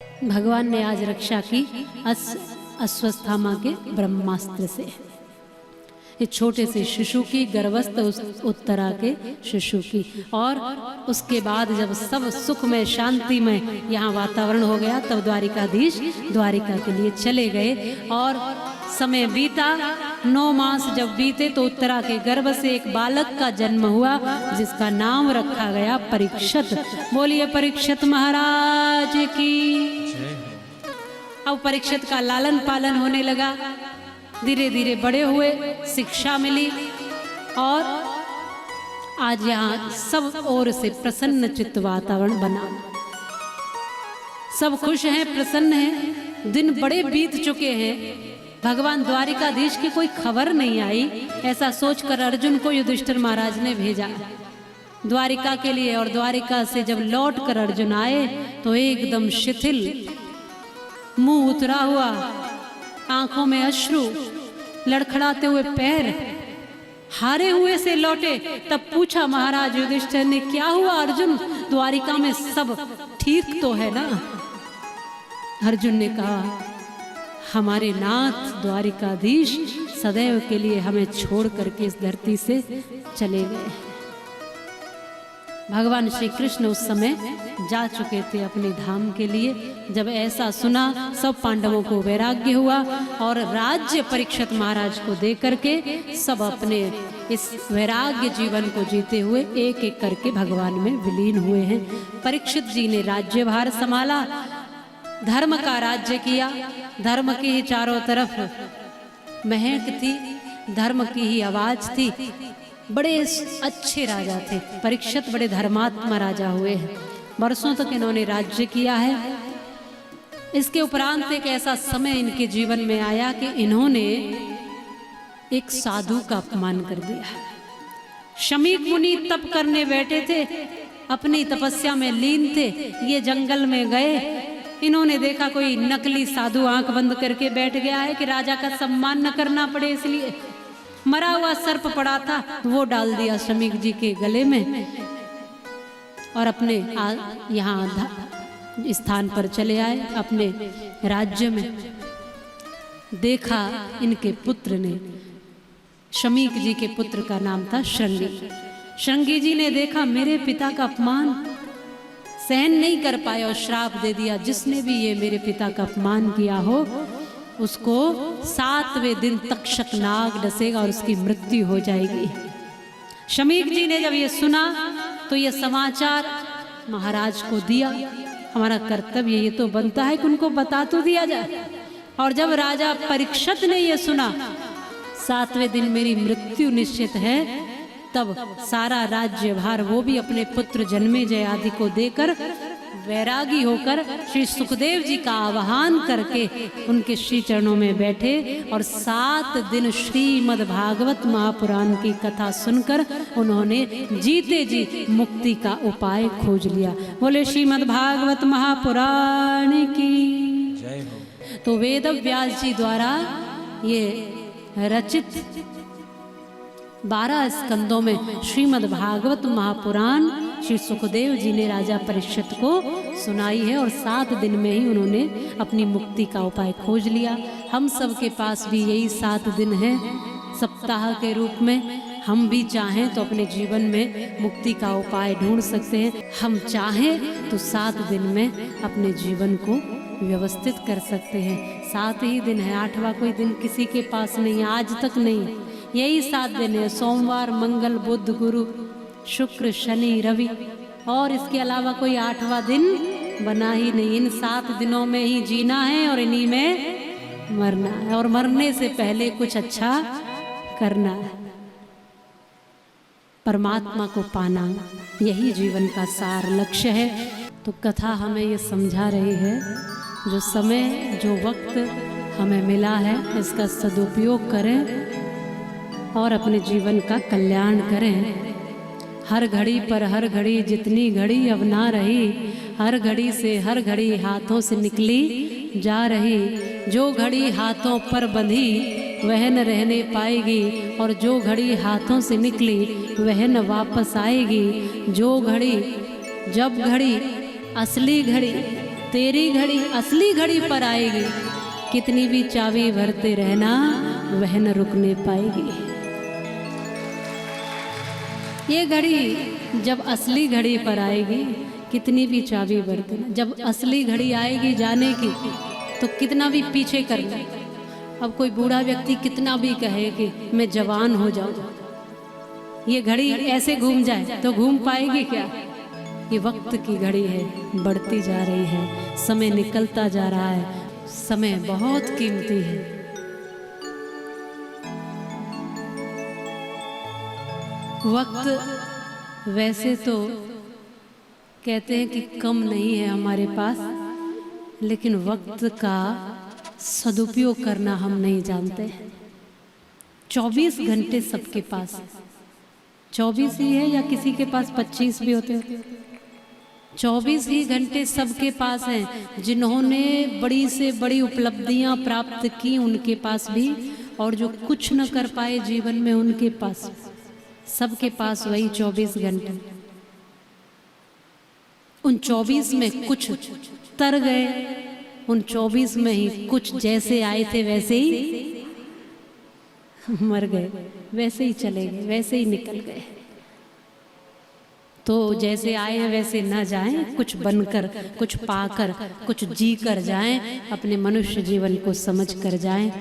भगवान ने आज रक्षा की अश्वत्थामा के ब्रह्मास्त्र से। ये छोटे से शिशु की, गर्भस्थ उत्तरा के शिशु की। और उसके बाद जब सब सुख में, शांति में यहाँ वातावरण हो गया, तब द्वारिकाधीश द्वारिका के लिए चले गए। और समय बीता, 9 मास जब बीते तो उत्तरा के गर्भ से एक बालक का जन्म हुआ, जिसका नाम रखा गया परीक्षित। बोलिए परीक्षित महाराज की। अब परीक्षित का लालन पालन होने लगा, धीरे धीरे बड़े हुए, शिक्षा मिली और आज यहाँ सब ओर से प्रसन्न चित्त वातावरण बना। सब खुश हैं, प्रसन्न हैं। दिन बड़े बीत चुके हैं, भगवान द्वारिकाधीश की कोई खबर नहीं आई। ऐसा सोचकर अर्जुन को युधिष्ठिर महाराज ने भेजा द्वारिका के लिए। और द्वारिका से जब लौट कर अर्जुन आए तो एकदम शिथिल, मुंह उतरा हुआ, आंखों में अश्रु, लड़खड़ाते हुए पैर, हारे हुए से लौटे। तब पूछा महाराज युधिष्ठिर ने, क्या हुआ अर्जुन, द्वारिका में सब ठीक तो है ना? अर्जुन ने कहा, हमारे नाथ द्वारिकाधीश सदैव के लिए हमें छोड़ करके इस धरती से चले गए। भगवान श्री कृष्ण उस समय जा चुके थे अपने धाम के लिए। जब ऐसा सुना, सब पांडवों को वैराग्य हुआ और राज्य परीक्षित महाराज को दे करके सब अपने इस वैराग्य जीवन को जीते हुए एक एक करके भगवान में विलीन हुए हैं। परीक्षित जी ने राज्यभार संभाला, धर्म का राज्य किया। धर्म की ही चारों तरफ महक थी, धर्म की ही आवाज थी। बड़े अच्छे राजा थे परीक्षित, बड़े धर्मात्मा राजा हुए हैं। वर्षों तक इन्होंने राज्य किया है। इसके उपरांत एक ऐसा समय इनके जीवन में आया कि इन्होंने एक साधु का अपमान कर दिया। शमीक मुनि तप करने बैठे थे, अपनी तपस्या में लीन थे। ये जंगल में गए, इन्होंने देखा कोई नकली साधु आंख बंद करके बैठ गया है कि राजा का सम्मान न करना पड़े, इसलिए मरा हुआ सर्प पड़ा था, वो डाल दिया शमीक जी के गले में और अपने यहाँ स्थान पर चले आए अपने राज्य में। देखा इनके पुत्र ने, शमीक जी के पुत्र का नाम था श्रृंगी। श्रृंगी जी ने देखा मेरे पिता का अपमान सहन नहीं कर पाए और श्राप दे दिया, जिसने भी ये मेरे पिता का अपमान किया हो उसको 7वें दिन तक्षक नाग डसेगा और उसकी मृत्यु हो जाएगी। शमीक जी ने जब ये सुना तो ये समाचार महाराज को दिया। हमारा कर्तव्य ये तो बनता है कि उनको बता तो दिया जाए। और जब राजा परीक्षित ने ये सुना 7वें दिन मेरी मृत्यु निश्चित है, तब सारा राज्यभार वो भी अपने पुत्र जन्मेजय आदि को देकर वैरागी होकर श्री सुखदेव जी का आह्वान करके उनके श्री चरणों में बैठे और 7 दिन श्रीमद् भागवत महापुराण की कथा सुनकर उन्होंने जीते जी मुक्ति का उपाय खोज लिया। बोले श्रीमद् भागवत महापुराण की जय हो। तो वेद व्यास जी द्वारा ये रचित 12 स्कंदों में श्रीमद् भागवत महापुराण श्री सुखदेव जी ने राजा परीक्षित को सुनाई है और 7 दिन में ही उन्होंने अपनी मुक्ति का उपाय खोज लिया। हम सब के पास भी यही 7 दिन है सप्ताह के रूप में। हम भी चाहें तो अपने जीवन में मुक्ति का उपाय ढूंढ सकते हैं। हम चाहें तो 7 दिन में अपने जीवन को व्यवस्थित कर सकते हैं। 7 ही दिन है, 8वां कोई दिन किसी के पास नहीं, आज तक नहीं। यही 7 दिन है, सोमवार, मंगल, बुध, गुरु, शुक्र, शनि, रवि, और इसके अलावा कोई 8वां दिन बना ही नहीं। इन 7 दिनों में ही जीना है और इन्हीं में मरना है, और मरने से पहले कुछ अच्छा करना है। परमात्मा को पाना यही जीवन का सार लक्ष्य है। तो कथा हमें ये समझा रही है, जो समय, जो वक्त हमें मिला है इसका सदुपयोग करें और अपने जीवन का कल्याण करें। हर घड़ी पर हर घड़ी जितनी घड़ी अब ना रही, हर घड़ी से हर घड़ी हाथों से निकली जा रही। जो घड़ी हाथों पर बंधी वह न रहने पाएगी, और जो घड़ी हाथों से निकली वह न वापस आएगी। जो घड़ी, जब घड़ी, असली घड़ी तेरी घड़ी असली घड़ी पर आएगी, कितनी भी चाबी भरते रहना वह न रुकने पाएगी। ये घड़ी जब असली घड़ी पर आएगी, कितनी भी चाबी भरते ना, जब असली घड़ी आएगी जाने की तो कितना भी पीछे कर ले। अब कोई बूढ़ा व्यक्ति कितना भी कहे कि मैं जवान हो जाऊं, ये घड़ी ऐसे घूम जाए तो घूम पाएगी क्या? ये वक्त की घड़ी है, बढ़ती जा रही है, समय निकलता जा रहा है, समय बहुत कीमती है। वक्त वैसे तो कहते हैं कि कम नहीं है हमारे पास, लेकिन वक्त का सदुपयोग करना हम नहीं जानते। 24 घंटे सबके पास है, 24 ही है या किसी के पास 25 भी होते हैं? 24 ही घंटे सबके पास हैं। जिन्होंने बड़ी से बड़ी उपलब्धियां प्राप्त की उनके पास भी, और जो कुछ न कर पाए जीवन में उनके पास, सबके पास वही 24 घंटे। उन 24 में कुछ तर गए, उन 24 में ही कुछ जैसे आए थे वैसे ही मर गए, वैसे ही चले गए, वैसे ही निकल गए। तो जैसे आए हैं वैसे ना जाएं, कुछ बनकर, कुछ पाकर, कुछ जी कर जाएं, अपने मनुष्य जीवन को समझ कर जाएं।